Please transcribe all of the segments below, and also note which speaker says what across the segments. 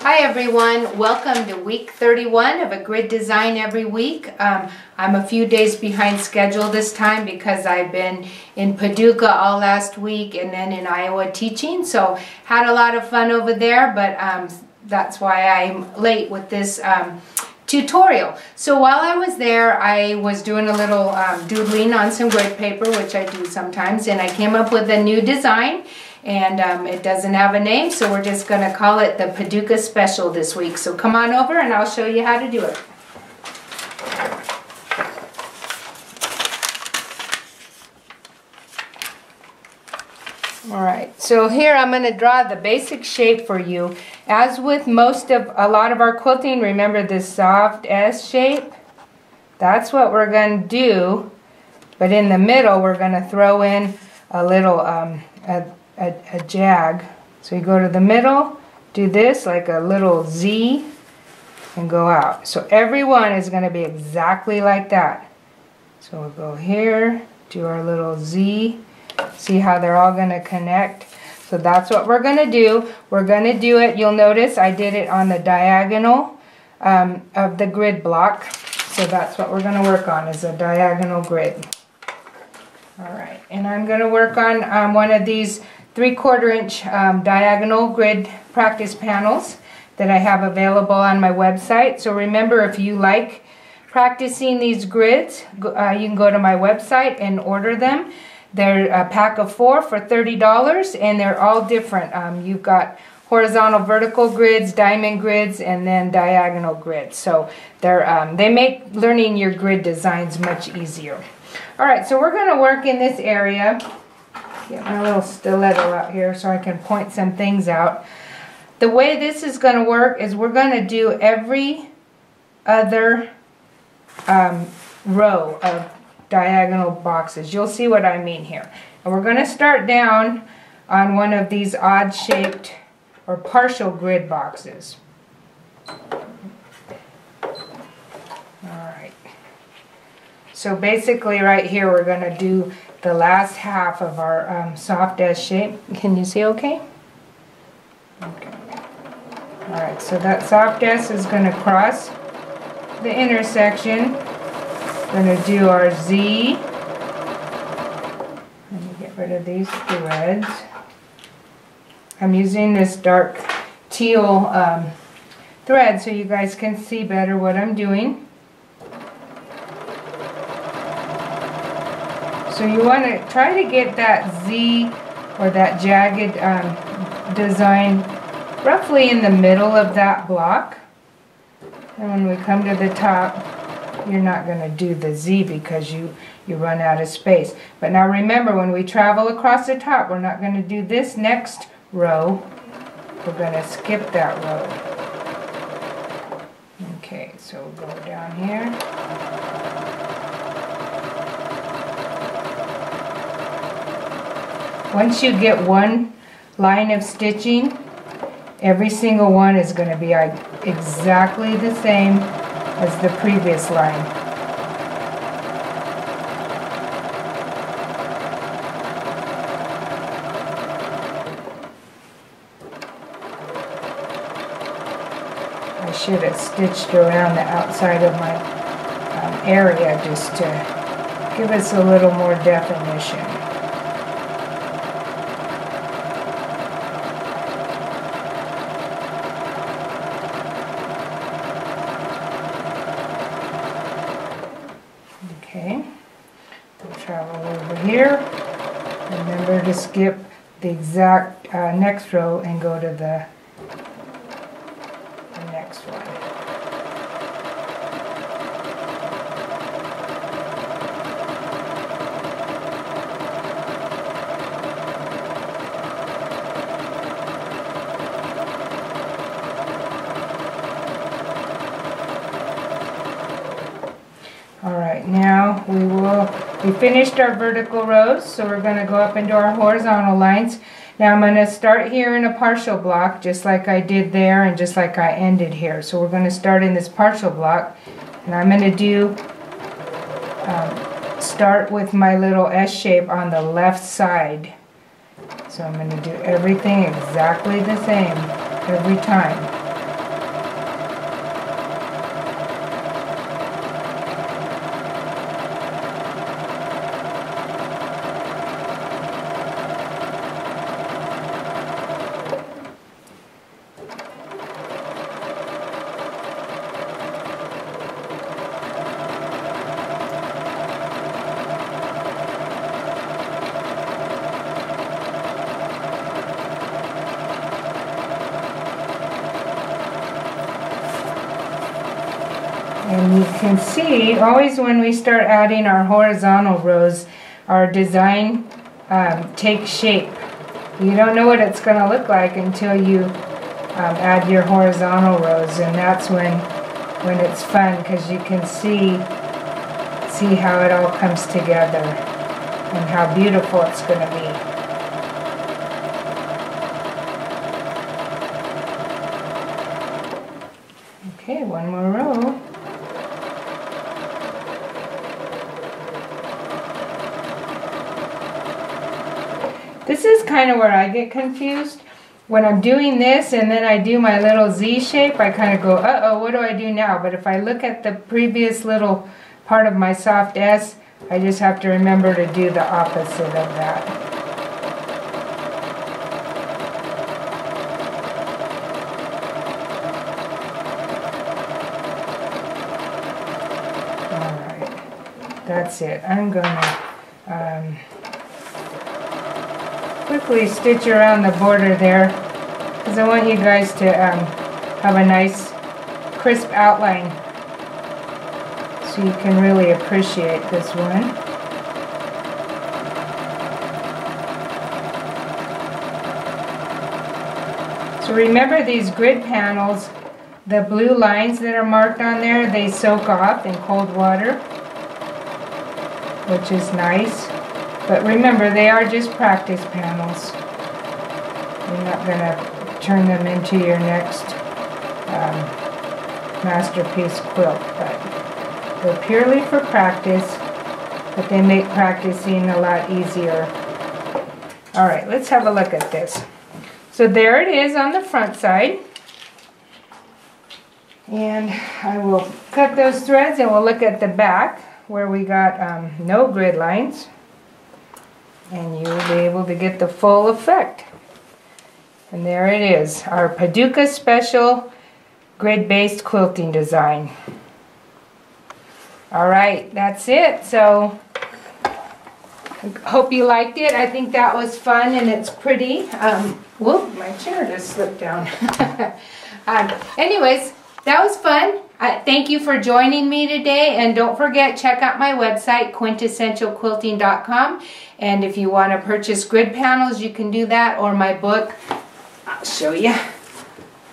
Speaker 1: Hi everyone, welcome to week 31 of a grid design every week. I'm a few days behind schedule this time because I've been in Paducah all last week and then in Iowa teaching, so had a lot of fun over there, but that's why I'm late with this tutorial. So while I was there, I was doing a little doodling on some grid paper, which I do sometimes, and I came up with a new design. And it doesn't have a name, so we're just going to call it the Paducah Special this week. So come on over and I'll show you how to do it. Alright, so here I'm going to draw the basic shape for you. As with a lot of our quilting, remember this soft S shape? That's what we're going to do, but in the middle we're going to throw in a little a jag. So you go to the middle, do this like a little Z, and go out. So every one is going to be exactly like that. So we'll go here, do our little Z. See how they're all going to connect? So that's what we're going to do. We're going to do it, you'll notice I did it on the diagonal of the grid block. So that's what we're going to work on, is a diagonal grid. Alright, and I'm going to work on one of these 3/4 inch diagonal grid practice panels that I have available on my website. So remember, if you like practicing these grids, you can go to my website and order them. They're a pack of 4 for $30, and they're all different. You've got horizontal, vertical grids, diamond grids, and then diagonal grids. So they make learning your grid designs much easier. Alright, so we're going to work in this area. Get my little stiletto out here so I can point some things out. The way this is going to work is we're going to do every other row of diagonal boxes. You'll see what I mean here. And we're going to start down on one of these odd shaped or partial grid boxes. Alright. So basically right here we're going to do the last half of our soft S shape. Can you see okay? Okay. Alright, so that soft S is going to cross the intersection. Going to do our Z. Let me get rid of these threads. I'm using this dark teal thread so you guys can see better what I'm doing. So you want to try to get that Z or that jagged design roughly in the middle of that block. And when we come to the top, you're not going to do the Z because you run out of space. But now remember, when we travel across the top, we're not going to do this next row. We're going to skip that row. Okay, so we'll go down here. Once you get one line of stitching, every single one is going to be exactly the same as the previous line. I should have stitched around the outside of my area just to give us a little more definition. Okay, we'll travel over here. Remember to skip the exact next row and go to the next one. Alright, now we finished our vertical rows, so we're going to go up into our horizontal lines. Now I'm going to start here in a partial block, just like I did there and just like I ended here. So we're going to start in this partial block, and I'm going to do start with my little S shape on the left side. So I'm going to do everything exactly the same every time. And you can see, always when we start adding our horizontal rows, our design takes shape. You don't know what it's going to look like until you add your horizontal rows, and that's when it's fun, because you can see how it all comes together and how beautiful it's going to be. Okay, one more row. This is kind of where I get confused. When I'm doing this and then I do my little Z shape, I kind of go, uh-oh, what do I do now? But if I look at the previous little part of my soft S, I just have to remember to do the opposite of that. Alright, that's it. I'm going to quickly stitch around the border there, because I want you guys to have a nice crisp outline so you can really appreciate this one. So remember, these grid panels, the blue lines that are marked on there, they soak off in cold water, which is nice. But remember, they are just practice panels. You're not going to turn them into your next masterpiece quilt, but they're purely for practice, but they make practicing a lot easier. Alright, let's have a look at this. So there it is on the front side. And I will cut those threads and we'll look at the back where we got no grid lines. And you will be able to get the full effect. And there it is, our Paducah Special grid-based quilting design. Alright, that's it. So, I hope you liked it. I think that was fun and it's pretty. Whoop, my chair just slipped down. Anyways, that was fun. Thank you for joining me today, and don't forget, check out my website, quintessentialquilting.com, and if you want to purchase grid panels, you can do that, or my book. I'll show you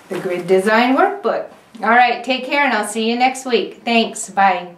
Speaker 1: the grid design workbook. Alright, take care, and I'll see you next week. Thanks, bye.